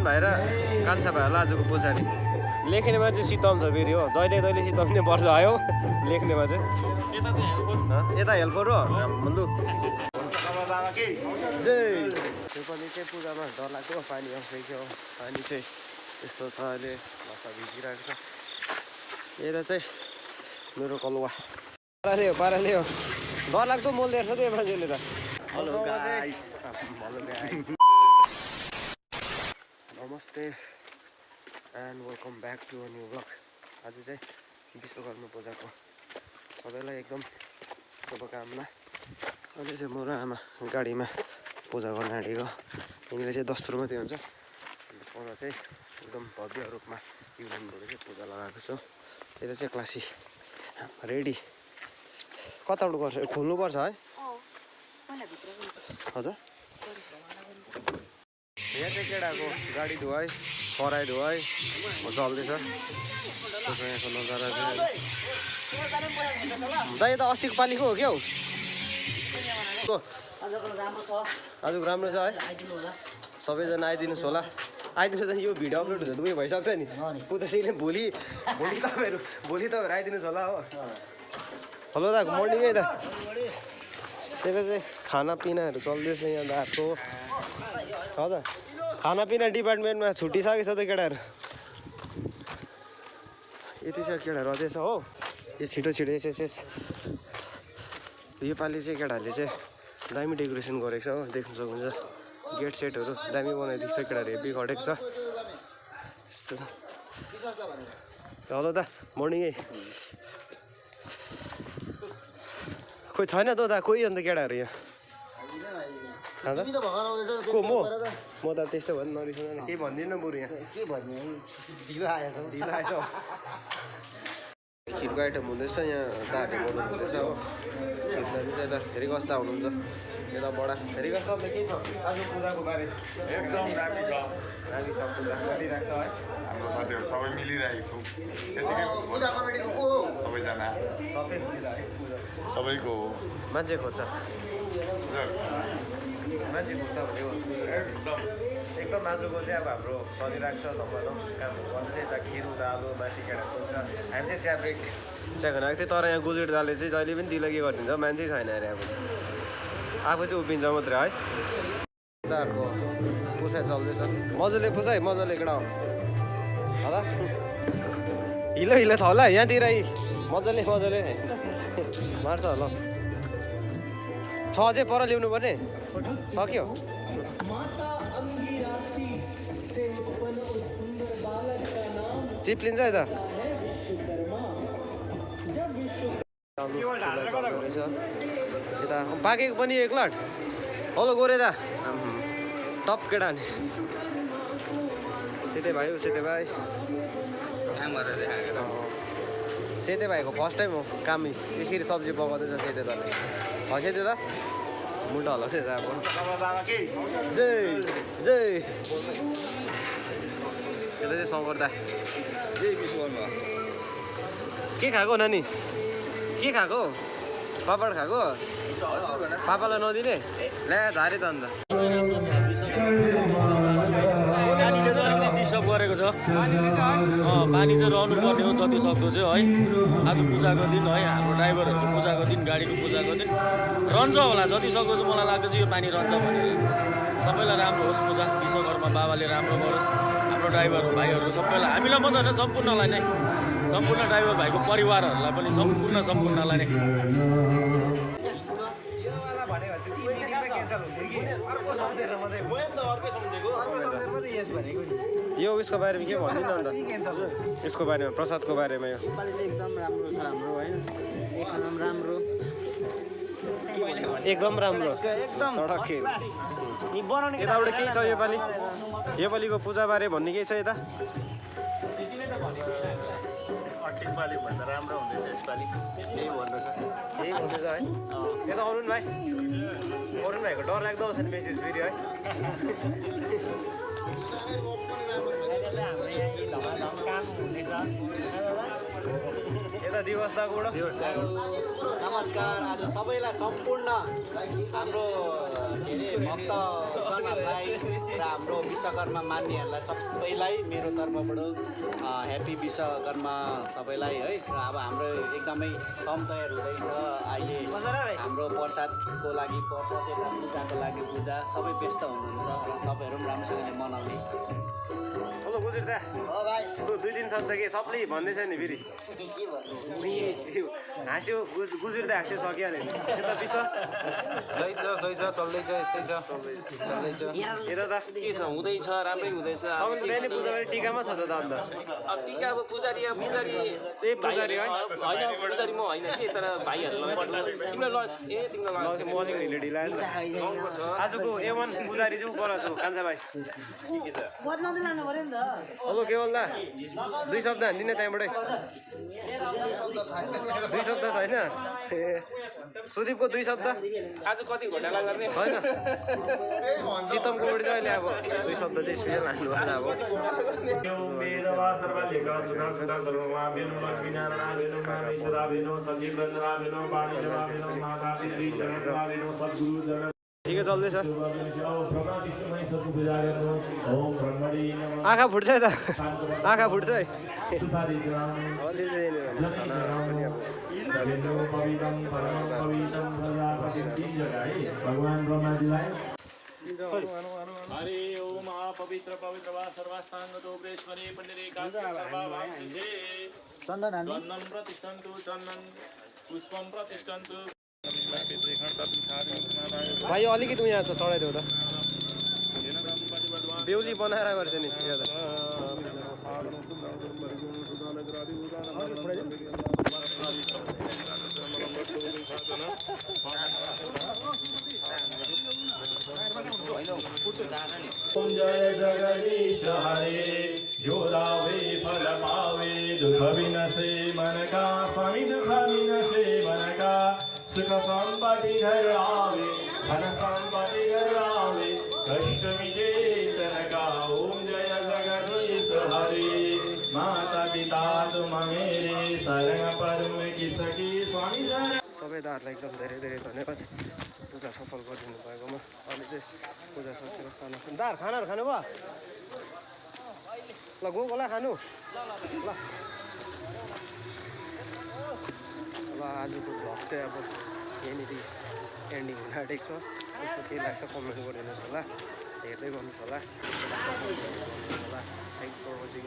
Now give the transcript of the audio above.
भाइ र कान्छा भाइहरूलाई आजको पुजारी लेख्नेमा चाहिँ सितम छ फेरि हो जहिले तहिले सितम नै पर्छ आयो लेख्नेमा चाहिँ यता हेल्पर हो लु जय त्यो पनि चाहिँ पूजामा डर लाग्यो पानी आउँछ क्या हो पानी चाहिँ यस्तो छ अहिले लत्ता भिजिरहेको छ यता चाहिँ मेरो कलुवा पाराले हो डर लाग्दो मोल्दै रहेछ त्यो मान्छेले त हेलो गाइस नमस्ते and welcome back to a new blog आज चाहिँ विश्वकर्मा पूजाको सबैलाई एकदम शुभकामना अहिले चाहिँ म र आमा गाडीमा पूजा गर्न आँटेको यहाँनिर चाहिँ दस्तुर मात्रै हुन्छ पूजा चाहिँ एकदम भव्य रूपमा युनियनबाट चाहिँ पूजा लगाएको छु यता चाहिँ क्लासी रेडी कताबाट गर्छ खोल्नुपर्छ है हजुर यहाँ चाहिँ केटाको गाडी धुवाई कराई धुवाई चल्दैछ यहाँको नजारा चाहिँ दाइ त अस्तिको पालिको हो क्या हौ आजको राम्रो छ है सबैजना आइदिनुहोस् होला आइदिनुहोस् भने यो भिडियो अपलोड हुन्छ दुवै भइसक्छ नि त्यसैले भोलि तपाईँहरू आइदिनुहोस् होला हो हेलो दा मर्निङ है दा त्यता चाहिँ खानापिनाहरू चल्दैछ यहाँ दाको हजुर खानापिना डिपार्टमेन्टमा छुट्टी छ कि छ त केटाहरू यति छ केटाहरू अझै छ हो यो छिटो एसएसएस योपालि चाहिँ केटाहरूले चाहिँ दामी डेकोरेसन गरेको छ हो देख्नु सक्नुहुन्छ गेट सेटहरू दामी बनाइदिएको छ केटाहरू हेभी गरेको छ यस्तो हेलो दा मर्निङ है खोइ छैन त दा कोही अन्त केटाहरू यहाँ को म त त्यस्तो भन्नु नरिसाउनु केही भन्दिनँ बरु यहाँ के भन्ने ढिलो आएछ खिरको आइटम हुँदैछ यहाँ दाहरूले बनाउनु हुँदैछ हो खिरदानी चाहिँ यता धेरै कस्ता हुनुहुन्छ यता बडा धेरै कस्ता के छ आज पूजाको बारे एकदम दामी छ पूजा गरिरहेको छ है हाम्रो साथीहरू सबै मिलिरहेको छौँ सबैजना सबै मिलिरहेको पूजा सबैको हो मान्छे खोज्छ मान्छे खोज्छ भनेको एकदम आजको चाहिँ अब हाम्रो चलिरहेको छ नभनौँ कामहरू गर्नु चाहिँ यता खिर दालो माथि केटा खोज्छ हामी चाहिँ चिया ब्रेक चिया खान आएको थियो तर यहाँ गुजुर दालले चाहिँ जहिले पनि दिलगी गरिदिन्छ मान्छे छैन अरे अब आफू चाहिँ उभिन्छ मात्रै है उनीहरूको पुसाइ चल्दैछ मजाले पुसाइ मजाले केटा होला हिलो छ होला यहाँतिर मजाले मार्छ होला छ चाहिँ पर ल्याउनु पर्ने सक्यो चिप्लिन्छ है त यता पाकेको पनि एक लट हेलो गोरे दा टप केटा नि सेते भाइ सेते भाइको फर्स्ट टाइम हो काम यसरी सब्जी पकाउँदैछ सेते दाले सेते दा मुन्टा हल्लाउँदैछ अब जय यसले चाहिँ शङ्कर दा के खाएको नानी के खाएको पापड खाएको पापालाई नदिने ल्या झारे त अन्त डिस्टर्ब गरेको छ पानी चाहिँ रहनु पर्ने हो जति सक्दो चाहिँ है आज पूजाको दिन है हाम्रो ड्राइभरहरूको पूजाको दिन गाडीको पूजाको दिन रहन्छ होला जति सक्दो चाहिँ मलाई लाग्दछ यो पानी रहन्छ भनेर सबैलाई राम्रो होस् पूजा विश्वकर्मा बाबाले राम्रो गरोस् हाम्रो ड्राइभर भाइहरू सबैलाई हामीलाई मात्रै होइन सम्पूर्णलाई नै सम्पूर्ण ड्राइभर भाइको परिवारहरूलाई पनि सम्पूर्णलाई नै यो उसको बारेमा के भन्दिनँ अन्त यसको बारेमा प्रसादको बारेमा यो एकदम राम्रो छ हाम्रो होइन एकदम राम्रो चडक्के यताबाट केही छ योपालिको पूजा बारे भन्ने केही छ यता अस्तिको पालि भन्दा राम्रो हुँदैछ यसपालि यही भन्दैछ है यता अरुण भाइको डर लाग्दो आउँछ नि मेसेज फेरि है हाम्रो यहाँ धमाधम काम हुँदैछ यता दिवस दाकोबाट नमस्कार। आज सबैलाई सम्पूर्ण हाम्रो के अरे भक्तजनहरूलाई र हाम्रो विश्वकर्मा मान्नेहरूलाई सबैलाई मेरो तर्फबाट ह्याप्पी विश्वकर्मा सबैलाई है। र अब हाम्रो एकदमै कम तयार हुँदैछ अहिले हाम्रो प्रसादको लागि प्रसाद यता पूजाको लागि पूजा सबै व्यस्त हुनुहुन्छ र तपाईँहरू पनि राम्रोसँगले मनाउने। हेलो गुजुर दा लु 2 दिनसम्म कि सबले भन्दैछ नि फेरि हाँस्यो गुजुर दा हाँस्यो सक्यो नि यता विश्व सही छ चल्दैछ यस्तै छ चल्दैछ। यता दा के छ हुँदैछ राम्रै हुँदैछ। तपाईँले बिहानै पूजा गरी टिकामा छ त अन्त अब टिका अब पुजारी ए पुजारी है होइन पुजारी म होइन कि तर भाइहरूलाई तिमीलाई ए तिमीलाई म अलिकति ढिलो ढिलायो नि त आजको A1 पुजारी चाहिँ उ पर छु कान्छा भाइ हेलो के बोल्दा 2 शब्द हान्दिनँ त्यहाँबाटै 2 शब्द छैन ए सुदीपको 2 शब्द आज कति घोटाला गर्ने होइन सितमकोबाट चाहिँ अहिले अब 2 शब्द चाहिँ स्पेसल हान्नु पर्छ अब ठिकै चल्दैछ आँखा फुट्छ है त आँखा फुट्छ है हरे ओम पवित्र पवित्र वा सर्वास्ताङ्गतो प्रेश्वरे पण्डिते कान्ते सर्वाभाङ्गे चन्दनं प्रतिष्ठन्तु चन्दन पुष्पं प्रतिष्ठन्तु। भाइ यो अलिकति उहाँ छ चढाइदेऊ त बेहुली बनाएर गर्छ नि ओम जय जगदीश हरे जो लावे फल पावे दुख विनसे मन का स्वामी दुख विनसे मन का सुख संपत्ति घर आवे धन संपत्ति घर आवे कष्ट मिटे तन का। ओम जय जगदीश हरे माता पिता तुम मेरे शरण परम किसकी स्वामी शरण। सबै दाहरूलाई एकदम धेरै धेरै धन्यवाद पूजा सफल गरिदिनु भएकोमा। अहिले चाहिँ पूजा सकेर खाना दार खानाहरू खानुभयो ल गएको होला खानु ल ल आजको भ्लग चाहिँ अब यहाँनिर एन्डिङ हुन आँटेको छ त्यसको के लाग्छ कमेन्ट गरिदिनुहोस् होला हेर्दै गर्नुहोस् होला थ्याङ्क्स फर वाचिङ।